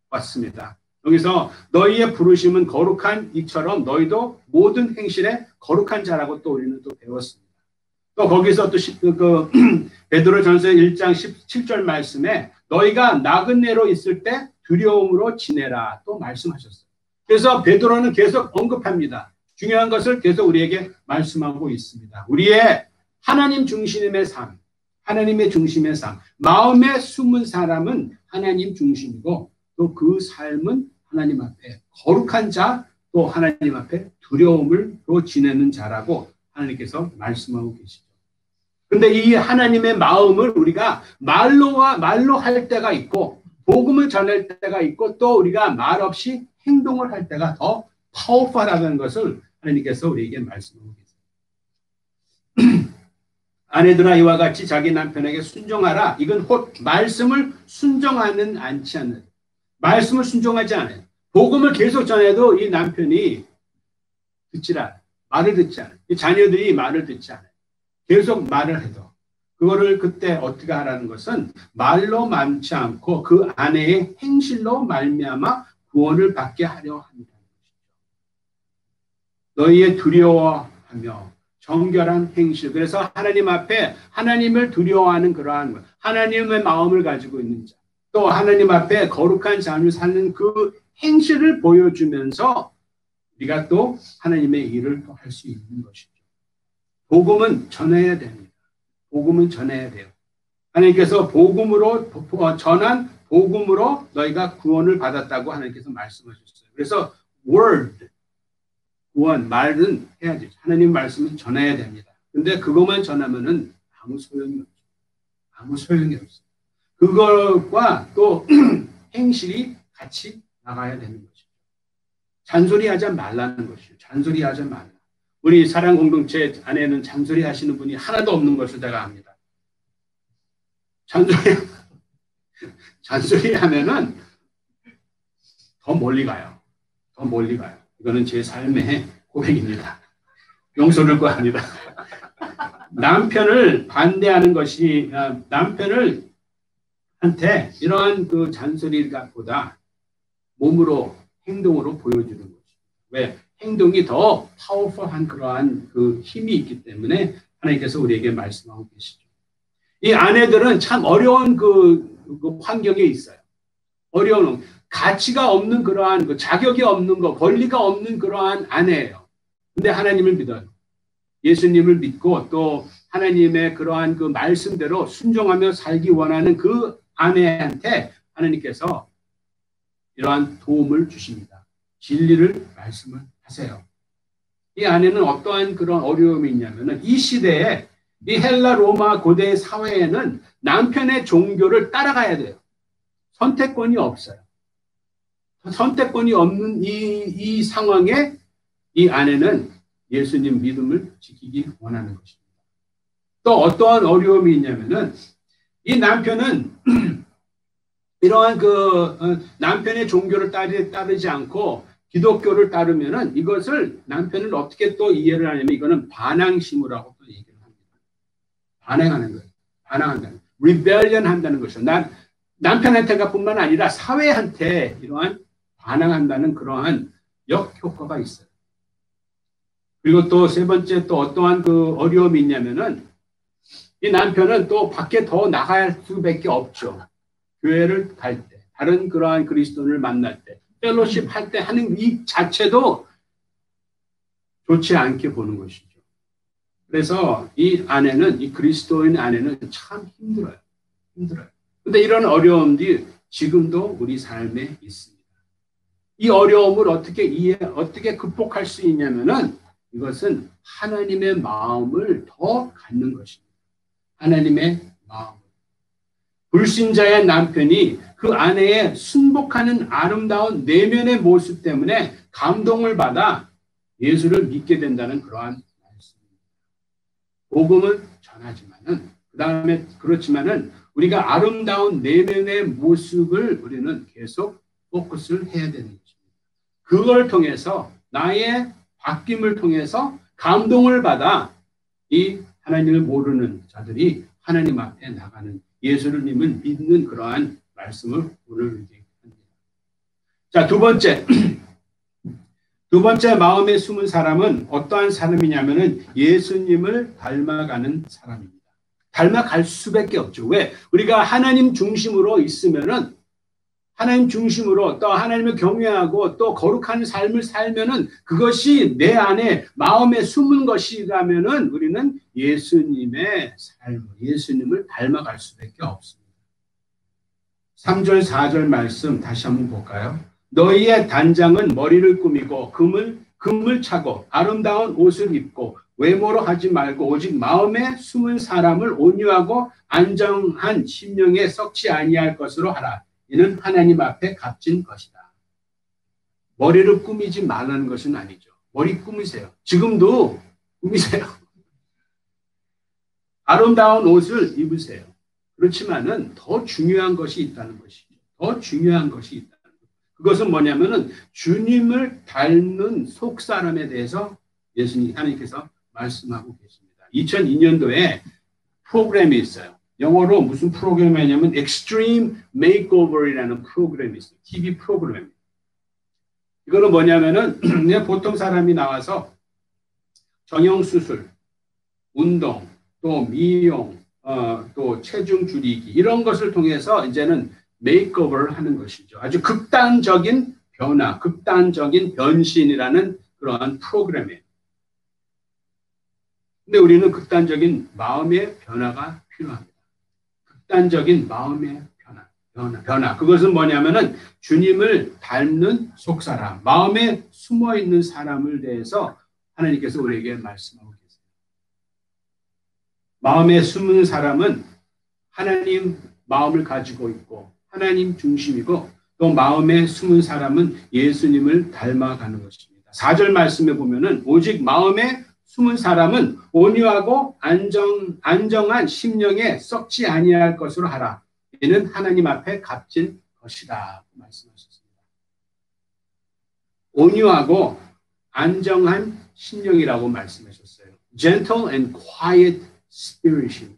왔습니다. 여기서 너희의 부르심은 거룩한 이처럼 너희도 모든 행실에 거룩한 자라고 또 우리는 또 배웠습니다. 또 거기서 또 베드로 전서 1장 17절 말씀에 너희가 나그네로 있을 때 두려움으로 지내라 또 말씀하셨어요. 그래서 베드로는 계속 언급합니다. 중요한 것을 계속 우리에게 말씀하고 있습니다. 우리의 하나님 중심의 삶, 하나님의 중심의 삶, 마음에 숨은 사람은 하나님 중심이고 또 그 삶은 하나님 앞에 거룩한 자, 또 하나님 앞에 두려움으로 지내는 자라고 하나님께서 말씀하고 계시죠. 근데 이 하나님의 마음을 우리가 말로 할 때가 있고 복음을 전할 때가 있고 또 우리가 말 없이 행동을 할 때가 더 파워풀하다는 것을 하나님께서 우리에게 말씀하고 계세요. 아내들아 이와 같이 자기 남편에게 순종하라. 이건 곧 말씀을 순종하는 않지 않는, 말씀을 순종하지 않아요. 복음을 계속 전해도 이 남편이 듣지 않아요. 말을 듣지 않아요. 이 자녀들이 말을 듣지 않아요. 계속 말을 해도 그거를 그때 어떻게 하라는 것은 말로 많지 않고 그 아내의 행실로 말미암아 구원을 받게 하려 한다는 것이죠. 너희의 두려워하며 정결한 행실. 그래서 하나님 앞에 하나님을 두려워하는 그러한 하나님의 마음을 가지고 있는 자, 또 하나님 앞에 거룩한 삶을 사는 그 행실을 보여주면서 우리가 또 하나님의 일을 또 할 수 있는 것이죠. 복음은 전해야 됩니다. 복음은 전해야 돼요. 하나님께서 복음으로 전한 복음으로 너희가 구원을 받았다고 하나님께서 말씀하셨어요. 그래서 word, 구원, 말은 해야 되죠. 하나님 말씀은 전해야 됩니다. 근데 그것만 전하면은 아무 소용이 없죠. 아무 소용이 없어요. 그것과 또 행실이 같이 나가야 되는 것이죠. 잔소리하지 말라는 것이죠. 잔소리하지 말라. 우리 사랑 공동체 안에는 잔소리 하시는 분이 하나도 없는 것을 제가 압니다. 잔소리 하면은 더 멀리 가요. 더 멀리 가요. 이거는 제 삶의 고백입니다. 용서를 구합니다. 남편을 반대하는 것이, 남편을 한테 이러한 그 잔소리보다 몸으로, 행동으로 보여주는 거죠. 왜? 행동이 더 파워풀한 그러한 그 힘이 있기 때문에 하나님께서 우리에게 말씀하고 계시죠. 이 아내들은 참 어려운 그 환경에 있어요. 어려운, 가치가 없는 그러한, 그 자격이 없는 거, 권리가 없는 그러한 아내예요. 근데 하나님을 믿어요. 예수님을 믿고 또 하나님의 그러한 그 말씀대로 순종하며 살기 원하는 그 아내한테 하나님께서 이러한 도움을 주십니다. 진리를 말씀을 하세요. 이 아내는 어떠한 그런 어려움이 있냐면은 이 시대에 이 헬라 로마 고대 사회에는 남편의 종교를 따라가야 돼요. 선택권이 없어요. 선택권이 없는 이 상황에 이 아내는 예수님 믿음을 지키기 원하는 것입니다. 또 어떠한 어려움이 있냐면은 이 남편은 이러한 남편의 종교를 따르지 않고 기독교를 따르면은 이것을 남편을 어떻게 또 이해를 하냐면 이거는 반항심이라고 또 얘기를 합니다. 반항하는 거예요. 반항한다는, rebellion 한다는 것이죠. 남편한테가 뿐만 아니라 사회한테 이러한 반항한다는 그러한 역효과가 있어요. 그리고 또 세 번째 또 어떠한 그 어려움이 있냐면은 이 남편은 또 밖에 더 나갈 수밖에 없죠. 교회를 갈 때, 다른 그러한 그리스도인을 만날 때, 펠로십 할 때 하는 이 자체도 좋지 않게 보는 것이죠. 그래서 이 아내는, 이 그리스도인 아내는 참 힘들어요. 힘들어요. 근데 이런 어려움들이 지금도 우리 삶에 있습니다. 이 어려움을 어떻게 극복할 수 있냐면은 이것은 하나님의 마음을 더 갖는 것입니다. 하나님의 마음. 불신자의 남편이 그 아내의 순복하는 아름다운 내면의 모습 때문에 감동을 받아 예수를 믿게 된다는 그러한 말씀입니다. 복음을 전하지만은 그렇지만은 우리가 아름다운 내면의 모습을 우리는 계속 포커스를 해야 되는 것입니다. 그걸 통해서 나의 바뀜을 통해서 감동을 받아 이 하나님을 모르는 자들이 하나님 앞에 나가는 예수님을 믿는 그러한 말씀을 오늘 합니다. 자, 두 번째 마음에 숨은 사람은 어떠한 사람이냐면은 예수님을 닮아가는 사람입니다. 닮아갈 수밖에 없죠. 왜? 우리가 하나님 중심으로 있으면은 하나님 중심으로 또 하나님을 경외하고 또 거룩한 삶을 살면은 그것이 내 안에 마음에 숨은 것이라면은 우리는 예수님의 삶, 예수님을 닮아갈 수밖에 없습니다. 3절, 4절 말씀 다시 한번 볼까요? 너희의 단장은 머리를 꾸미고 금을 차고 아름다운 옷을 입고 외모로 하지 말고 오직 마음에 숨은 사람을 온유하고 안정한 심령에 썩지 아니할 것으로 하라. 이는 하나님 앞에 값진 것이다. 머리를 꾸미지 말라는 것은 아니죠. 머리 꾸미세요. 지금도 꾸미세요. 아름다운 옷을 입으세요. 그렇지만은 더 중요한 것이 있다는 것이죠. 더 중요한 것이 있다는 것. 그것은 뭐냐면은 주님을 닮는 속사람에 대해서 하나님께서 말씀하고 계십니다. 2002년도에 프로그램이 있어요. 영어로 무슨 프로그램이냐면 Extreme Makeover이라는 프로그램이 있어요. TV 프로그램입니다. 이거는 뭐냐면은 보통 사람이 나와서 정형수술, 운동, 또 미용, 또 체중 줄이기 이런 것을 통해서 이제는 메이크업을 하는 것이죠. 아주 극단적인 변화, 극단적인 변신이라는 그러한 프로그램이에요. 근데 우리는 극단적인 마음의 변화가 필요합니다. 극단적인 마음의 변화. 그것은 뭐냐면은 주님을 닮는 속사람, 마음에 숨어 있는 사람을 대해서 하나님께서 우리에게 말씀하고 계세요. 마음에 숨은 사람은 하나님 마음을 가지고 있고 하나님 중심이고 또 마음에 숨은 사람은 예수님을 닮아가는 것입니다. 4절 말씀에 보면은 오직 마음에 숨은 사람은 온유하고 안정한 심령에 썩지 아니할 것으로 하라. 이는 하나님 앞에 값진 것이다. 말씀하셨습니다. 온유하고 안정한 심령이라고 말씀하셨어요. Gentle and quiet spirit.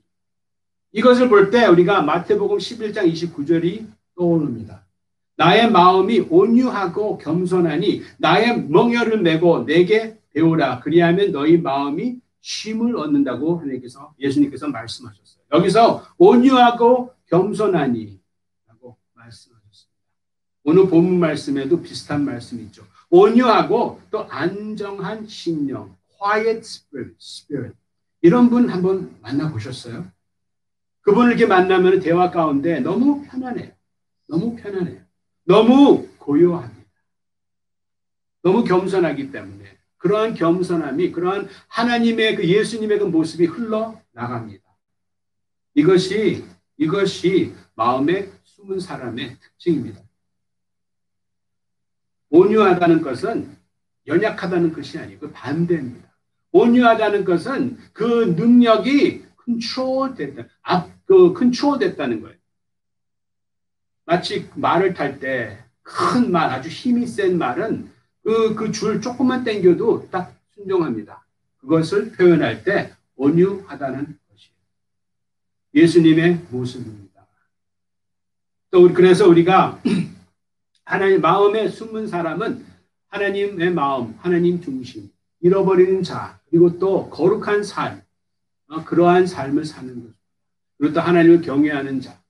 이것을 볼 때 우리가 마태복음 11장 29절이 떠오릅니다. 나의 마음이 온유하고 겸손하니 나의 멍에를 메고 내게 배우라. 그리하면 너희 마음이 쉼을 얻는다고 하나님께서 예수님께서 말씀하셨어요. 여기서 온유하고 겸손하니 라고 말씀하셨습니다. 오늘 본문 말씀에도 비슷한 말씀이 있죠. 온유하고 또 안정한 심령, quiet spirit. 이런 분 한번 만나보셨어요? 그분을 이렇게 만나면 대화 가운데 너무 편안해요. 너무 고요합니다. 너무 겸손하기 때문에 그러한 겸손함이 그러한 하나님의 그 예수님의 그 모습이 흘러나갑니다. 이것이 마음에 숨은 사람의 특징입니다. 온유하다는 것은 연약하다는 것이 아니고 반대입니다. 온유하다는 것은 그 능력이 컨트롤됐다는 거예요. 마치 말을 탈 때 큰 말, 아주 힘이 센 말은 그 줄 조금만 당겨도 딱 순종합니다. 그것을 표현할 때 온유하다는 것이에요. 예수님의 모습입니다. 또 그래서 우리가 하나님 마음에 숨은 사람은 하나님의 마음, 하나님 중심, 잃어버리는 자, 그리고 또 거룩한 삶, 그러한 삶을 사는 것. 그리고 또 하나님을 경외하는 자.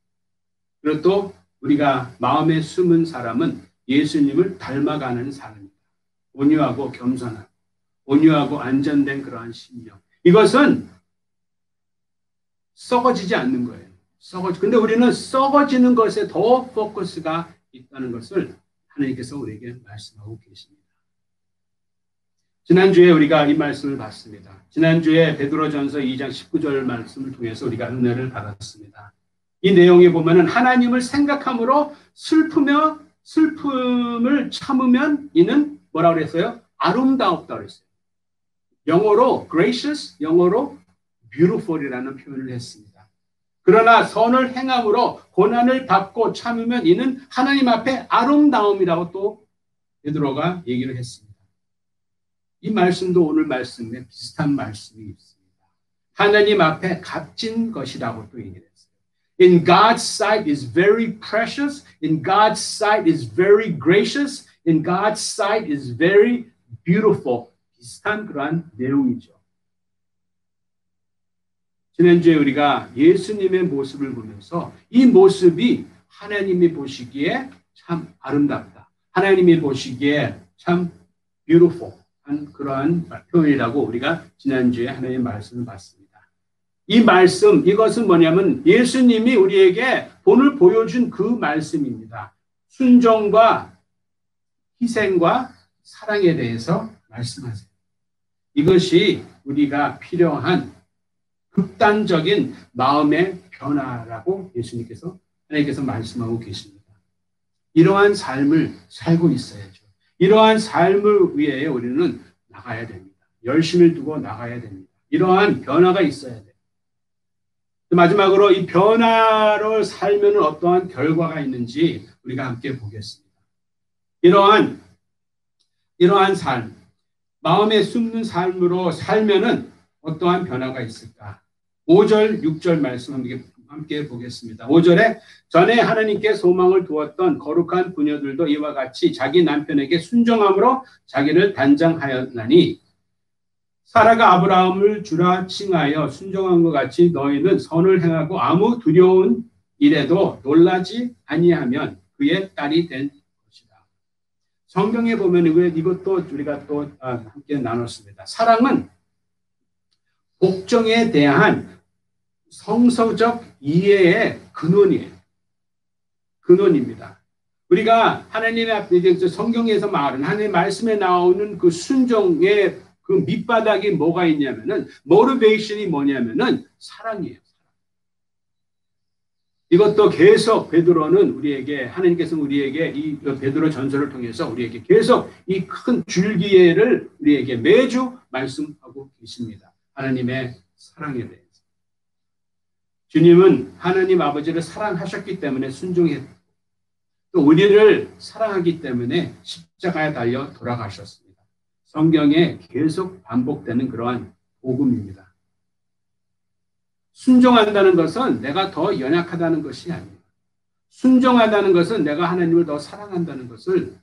그리고 또 우리가 마음에 숨은 사람은 예수님을 닮아가는 사람입니다. 온유하고 겸손한, 온유하고 안전된 그러한 심령. 이것은 썩어지지 않는 거예요. 근데 우리는 썩어지는 것에 더 포커스가 있다는 것을 하나님께서 우리에게 말씀하고 계십니다. 지난주에 우리가 이 말씀을 봤습니다. 지난주에 베드로전서 2장 19절 말씀을 통해서 우리가 은혜를 받았습니다. 이 내용에 보면은 하나님을 생각함으로 슬픔을 참으면 이는 뭐라고 그랬어요? 아름다웠다 그랬어요. 영어로 gracious, 영어로 beautiful이라는 표현을 했습니다. 그러나 선을 행함으로 고난을 받고 참으면 이는 하나님 앞에 아름다움이라고 또 베드로가 얘기를 했습니다. 이 말씀도 오늘 말씀에 비슷한 말씀이 있습니다. 하나님 앞에 값진 것이라고 또 얘기를 했어요. In God's sight is very precious. In God's sight is very gracious. In God's sight is very beautiful. 비슷한 그러한 내용이죠. 지난주에 우리가 예수님의 모습을 보면서 이 모습이 하나님이 보시기에 참 아름답다. 하나님이 보시기에 참 beautiful 한 그러한 표현이라고 우리가 지난주에 하나님의 말씀을 봤습니다. 이 말씀, 이것은 뭐냐면 예수님이 우리에게 오늘 보여준 그 말씀입니다. 순종과 희생과 사랑에 대해서 말씀하세요. 이것이 우리가 필요한 극단적인 마음의 변화라고 하나님께서 말씀하고 계십니다. 이러한 삶을 살고 있어야죠. 이러한 삶을 위해 우리는 나가야 됩니다. 열심을 두고 나가야 됩니다. 이러한 변화가 있어야 돼요. 마지막으로 이 변화로 살면 어떠한 결과가 있는지 우리가 함께 보겠습니다. 이러한 삶, 마음에 숨는 삶으로 살면은 어떠한 변화가 있을까? 5절, 6절 말씀 함께 보겠습니다. 5절에 전에 하나님께 소망을 두었던 거룩한 부녀들도 이와 같이 자기 남편에게 순종함으로 자기를 단장하였나니 사라가 아브라함을 주라 칭하여 순종한 것 같이 너희는 선을 행하고 아무 두려운 일에도 놀라지 아니하면 그의 딸이 된 것이다. 성경에 보면 이것도 우리가 또 함께 나눴습니다. 사랑은 복종에 대한 성서적 이해의 근원이에요. 근원입니다. 우리가 하나님의 앞에 성경에서 말하는 하나님의 말씀에 나오는 그 순종의 그 밑바닥이 뭐가 있냐면은 모티베이션이 뭐냐면은 사랑이에요. 이것도 계속 베드로는 우리에게 하나님께서 우리에게 이 베드로 전설을 통해서 우리에게 계속 이 큰 줄기를 우리에게 매주 말씀하고 계십니다. 하나님의 사랑에 대해서. 주님은 하나님 아버지를 사랑하셨기 때문에 순종했고 또 우리를 사랑하기 때문에 십자가에 달려 돌아가셨습니다. 성경에 계속 반복되는 그러한 복음입니다. 순종한다는 것은 내가 더 연약하다는 것이 아닙니다. 순종하다는 것은 내가 하나님을 더 사랑한다는 것을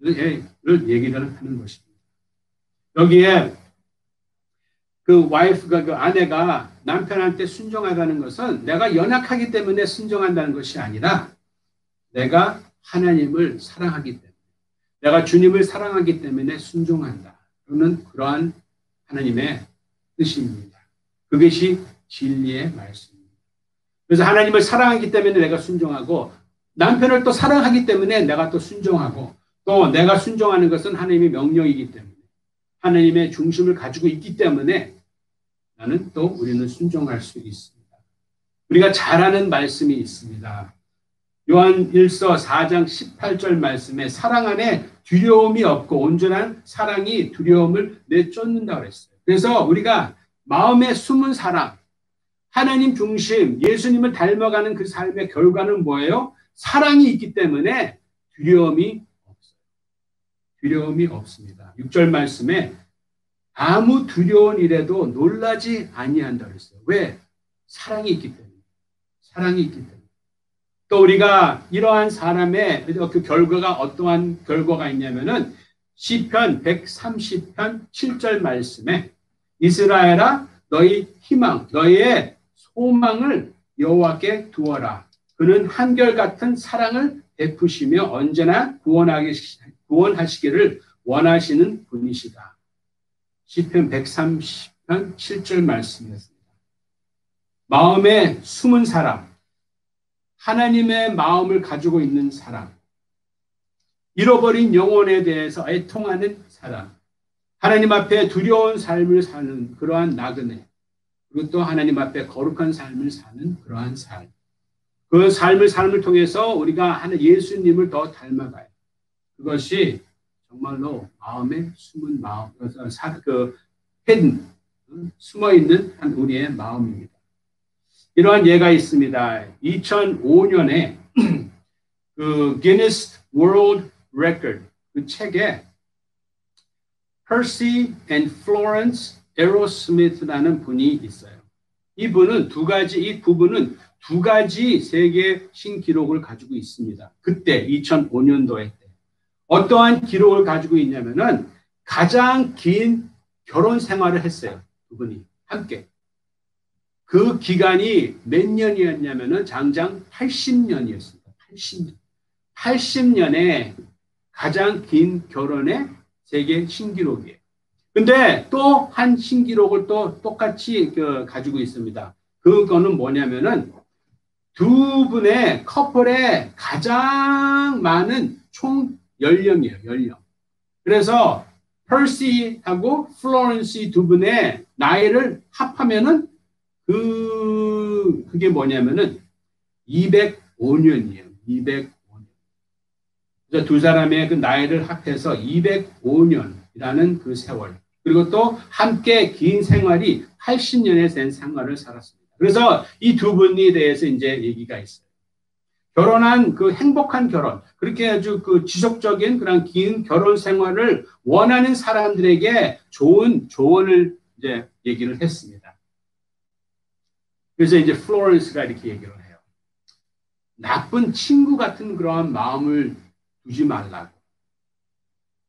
얘기를 하는 것입니다. 여기에 그 와이프가 그 아내가 남편한테 순종하다는 것은 내가 연약하기 때문에 순종한다는 것이 아니라 내가 하나님을 사랑하기 때문에 내가 주님을 사랑하기 때문에 순종한다. 그러는 그러한 하나님의 뜻입니다. 그것이 진리의 말씀입니다. 그래서 하나님을 사랑하기 때문에 내가 순종하고 남편을 또 사랑하기 때문에 내가 또 순종하고 또 내가 순종하는 것은 하나님의 명령이기 때문에 하나님의 중심을 가지고 있기 때문에 나는 또 우리는 순종할 수 있습니다. 우리가 잘 아는 말씀이 있습니다. 요한 1서 4장 18절 말씀에 사랑 안에 두려움이 없고 온전한 사랑이 두려움을 내쫓는다고 그랬어요. 그래서 우리가 마음에 숨은 사랑, 하나님 중심, 예수님을 닮아가는 그 삶의 결과는 뭐예요? 사랑이 있기 때문에 두려움이 없어요. 두려움이 없습니다. 6절 말씀에 아무 두려운 일에도 놀라지 아니한다고 그랬어요. 왜? 사랑이 있기 때문에. 사랑이 있기 때문에. 또 우리가 이러한 사람의 그 결과가 어떠한 결과가 있냐면은 시편 130편 7절 말씀에 이스라엘아 너희 희망 너희의 소망을 여호와께 두어라. 그는 한결같은 사랑을 베푸시며 언제나 구원하시기를 원하시는 분이시다. 시편 130편 7절 말씀이었습니다. 마음에 숨은 사람 하나님의 마음을 가지고 있는 사람, 잃어버린 영혼에 대해서 애통하는 사람, 하나님 앞에 두려운 삶을 사는 그러한 나그네, 그리고 또 하나님 앞에 거룩한 삶을 사는 그러한 삶. 그 삶을 통해서 우리가 예수님을 더 닮아가요. 그것이 정말로 마음에 숨은 마음, 숨어있는 우리의 마음입니다. 이러한 예가 있습니다. 2005년에 그 기네스 월드 레코드 그 책에 퍼시 앤 플로렌스 에로스미스라는 분이 있어요. 이 부부는 두 가지 세계 신기록을 가지고 있습니다. 그때 2005년도에 어떠한 기록을 가지고 있냐면은 가장 긴 결혼 생활을 했어요. 두 분이 함께. 그 기간이 몇 년이었냐면은 장장 80년이었습니다. 80년. 80년에 가장 긴 결혼의 세계 신기록이에요. 근데 또 한 신기록을 또 똑같이 가지고 있습니다. 그거는 뭐냐면은 두 분의 커플의 가장 많은 총 연령이에요. 연령. 그래서 퍼시하고 플로렌시 두 분의 나이를 합하면은 그게 뭐냐면은 205년이에요. 205년. 그래서 두 사람의 그 나이를 합해서 205년이라는 그 세월, 그리고 또 함께 긴 생활이 80년에 된 생활을 살았습니다. 그래서 이 두 분에 대해서 이제 얘기가 있어요. 결혼한 그 행복한 결혼, 그렇게 아주 그 지속적인 그런 긴 결혼 생활을 원하는 사람들에게 좋은 조언을 이제 얘기를 했습니다. 그래서 이제 플로렌스가 이렇게 얘기를 해요. 나쁜 친구 같은 그러한 마음을 두지 말라고.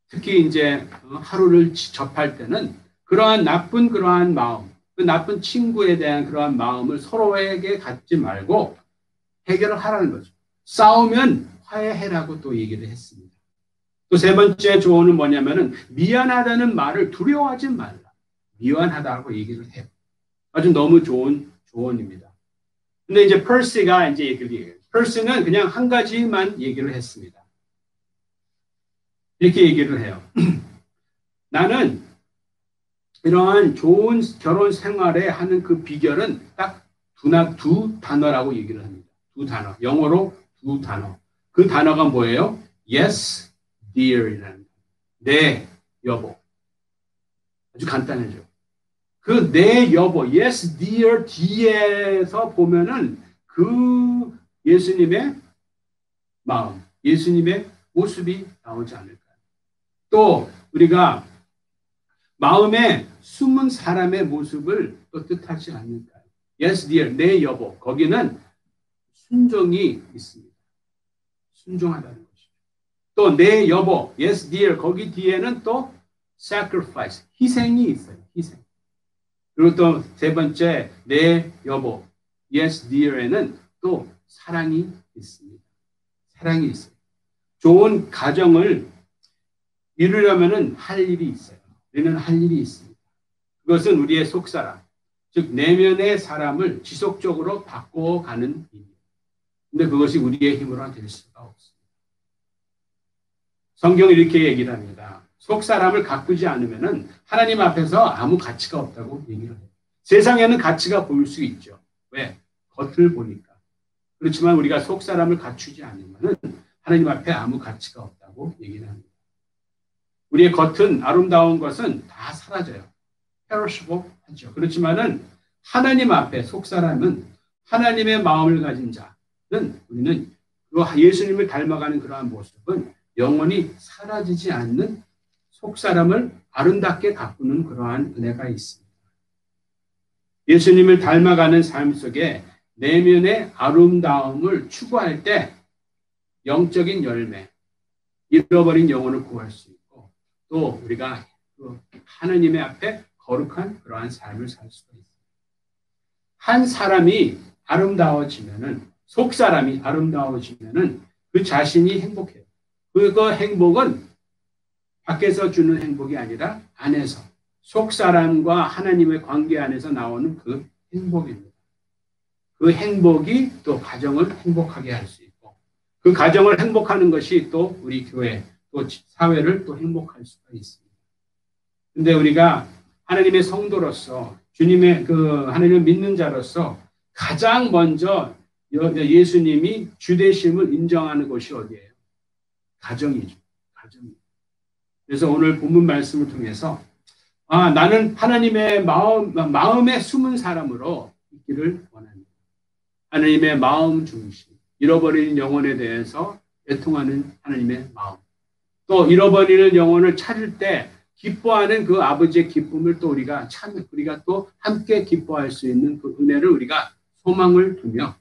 특히 이제 하루를 접할 때는 그러한 마음, 그 나쁜 친구에 대한 그러한 마음을 서로에게 갖지 말고 해결을 하라는 거죠. 싸우면 화해해라고 또 얘기를 했습니다. 또 세 번째 조언은 뭐냐면은 미안하다는 말을 두려워하지 말라. 미안하다고 얘기를 해요. 아주 너무 좋은 조언입니다. 근데 이제 퍼시가 이제 얘기를 해요. 퍼시는 그냥 한 가지만 얘기를 했습니다. 이렇게 얘기를 해요. 나는 이러한 좋은 결혼 생활에 하는 그 비결은 딱 두 단어라고 얘기를 합니다. 두 단어. 영어로 두 단어. 그 단어가 뭐예요? Yes, dear이라는. 네, 여보. 아주 간단하죠. 그 네, 여보, yes, dear, 뒤에서 보면은 그 예수님의 마음, 예수님의 모습이 나오지 않을까요? 또 우리가 마음에 숨은 사람의 모습을 또 뜻하지 않을까요? Yes, dear, 네, 여보. 거기는 순종이 있습니다. 순종하다는 것이죠. 또 네, 여보, yes, dear, 거기 뒤에는 또 sacrifice, 희생이 있어요. 희생. 그리고 또 세 번째, 네, 여보, yes, dear에는 또 사랑이 있습니다. 사랑이 있어요. 좋은 가정을 이루려면은 할 일이 있어요. 우리는 할 일이 있습니다. 그것은 우리의 속사람, 즉 내면의 사람을 지속적으로 바꿔가는 일이에요. 근데 그것이 우리의 힘으로 될 수가 없습니다. 성경이 이렇게 얘기를 합니다. 속사람을 가꾸지 않으면은 하나님 앞에서 아무 가치가 없다고 얘기를 해요. 세상에는 가치가 보일 수 있죠. 왜? 겉을 보니까. 그렇지만 우리가 속사람을 갖추지 않으면은 하나님 앞에 아무 가치가 없다고 얘기를 합니다. 우리의 겉은 아름다운 것은 다 사라져요. perishable 하죠. 그렇지만은 하나님 앞에 속사람은 하나님의 마음을 가진 자는 우리는 그 예수님을 닮아가는 그러한 모습은 영원히 사라지지 않는 속사람을 아름답게 가꾸는 그러한 은혜가 있습니다. 예수님을 닮아가는 삶 속에 내면의 아름다움을 추구할 때 영적인 열매, 잃어버린 영혼을 구할 수 있고 또 우리가 하나님의 앞에 거룩한 그러한 삶을 살 수가 있습니다. 한 사람이 아름다워지면은 속사람이 아름다워지면은 그 자신이 행복해요. 그 행복은 밖에서 주는 행복이 아니라 안에서 속사람과 하나님의 관계 안에서 나오는 그 행복입니다. 그 행복이 또 가정을 행복하게 할 수 있고 그 가정을 행복하는 것이 또 우리 교회 또 사회를 또 행복할 수가 있습니다. 근데 우리가 하나님의 성도로서 주님의 그 하나님을 믿는 자로서 가장 먼저 예수님이 주되심을 인정하는 것이 어디예요? 가정이죠. 가정이죠. 그래서 오늘 본문 말씀을 통해서 나는 하나님의 마음에 숨은 사람으로 있기를 원합니다. 하나님의 마음 중심, 잃어버린 영혼에 대해서 애통하는 하나님의 마음. 또 잃어버리는 영혼을 찾을 때 기뻐하는 그 아버지의 기쁨을 또 우리가 또 함께 기뻐할 수 있는 그 은혜를 우리가 소망을 두며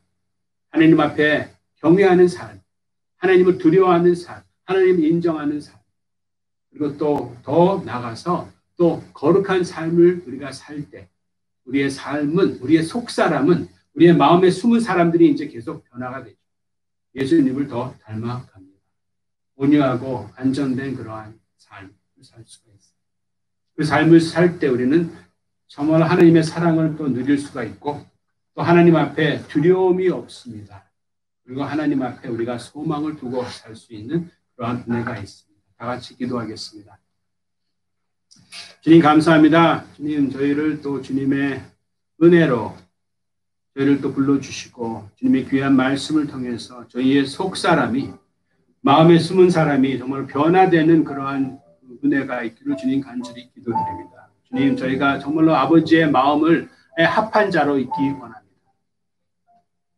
하나님 앞에 경외하는 삶, 하나님을 두려워하는 삶, 하나님을 인정하는 삶, 그리고 또 더 나가서 또 거룩한 삶을 우리가 살 때 우리의 삶은, 우리의 속사람은, 우리의 마음에 숨은 사람들이 이제 계속 변화가 되죠. 예수님을 더 닮아갑니다. 온유하고 안전된 그러한 삶을 살 수가 있어요. 그 삶을 살 때 우리는 정말 하나님의 사랑을 또 누릴 수가 있고 또 하나님 앞에 두려움이 없습니다. 그리고 하나님 앞에 우리가 소망을 두고 살 수 있는 그러한 은혜가 있습니다. 다 같이 기도하겠습니다. 주님 감사합니다. 주님 저희를 또 주님의 은혜로 저희를 또 불러주시고 주님의 귀한 말씀을 통해서 저희의 속사람이 마음에 숨은 사람이 정말 변화되는 그러한 은혜가 있기를 주님 간절히 기도드립니다. 주님, 저희가 정말로 아버지의 마음을 합한 자로 있기 원합니다.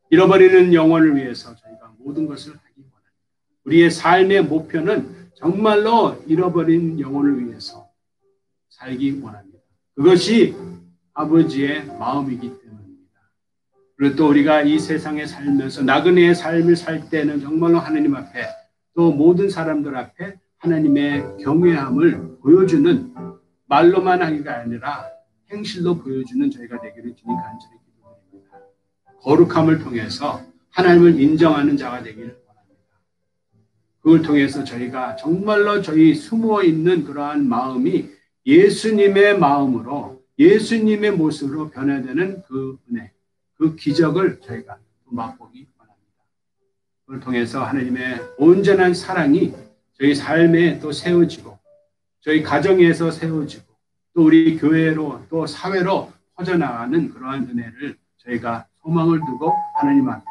잃어버리는 영혼을 위해서 저희가 모든 것을 하기 원합니다. 우리의 삶의 목표는 정말로 잃어버린 영혼을 위해서 살기 원합니다. 그것이 아버지의 마음이기 때문입니다. 그리고 또 우리가 이 세상에 살면서 나그네의 삶을 살 때는 정말로 하나님 앞에 또 모든 사람들 앞에 하나님의 경외함을 보여주는, 말로만 하기가 아니라 행실로 보여주는 저희가 되기를 주님 간절히 기도드립니다. 거룩함을 통해서 하나님을 인정하는 자가 되기를 원합니다. 그걸 통해서 저희가 정말로 저희 숨어 있는 그러한 마음이 예수님의 마음으로, 예수님의 모습으로 변화되는 그 은혜, 그 기적을 저희가 맛보기 원합니다. 그걸 통해서 하나님의 온전한 사랑이 저희 삶에 또 세워지고, 저희 가정에서 세워지고, 또 우리 교회로 또 사회로 퍼져나가는 그러한 은혜를 저희가 소망을 두고 하나님 앞에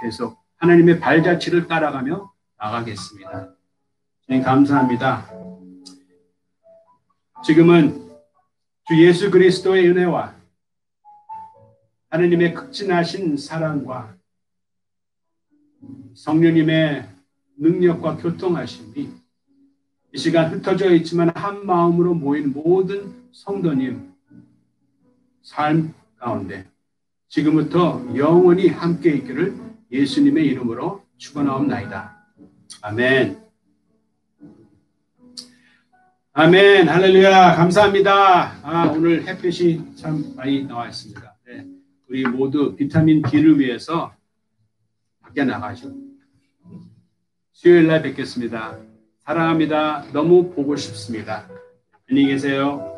계속 하나님의 발자취를 따라가며 나가겠습니다. 주님 감사합니다. 지금은 주 예수 그리스도의 은혜와 하나님의 극진하신 사랑과 성령님의 능력과 교통하심이 이 시간 흩어져 있지만 한 마음으로 모인 모든 성도님 삶 가운데 지금부터 영원히 함께 있기를 예수님의 이름으로 축원하옵나이다. 아멘. 아멘. 할렐루야. 감사합니다. 오늘 햇빛이 참 많이 나와 있습니다. 네, 우리 모두 비타민 D를 위해서 밖에 나가죠. 수요일 날 뵙겠습니다. 사랑합니다. 너무 보고 싶습니다. 안녕히 계세요.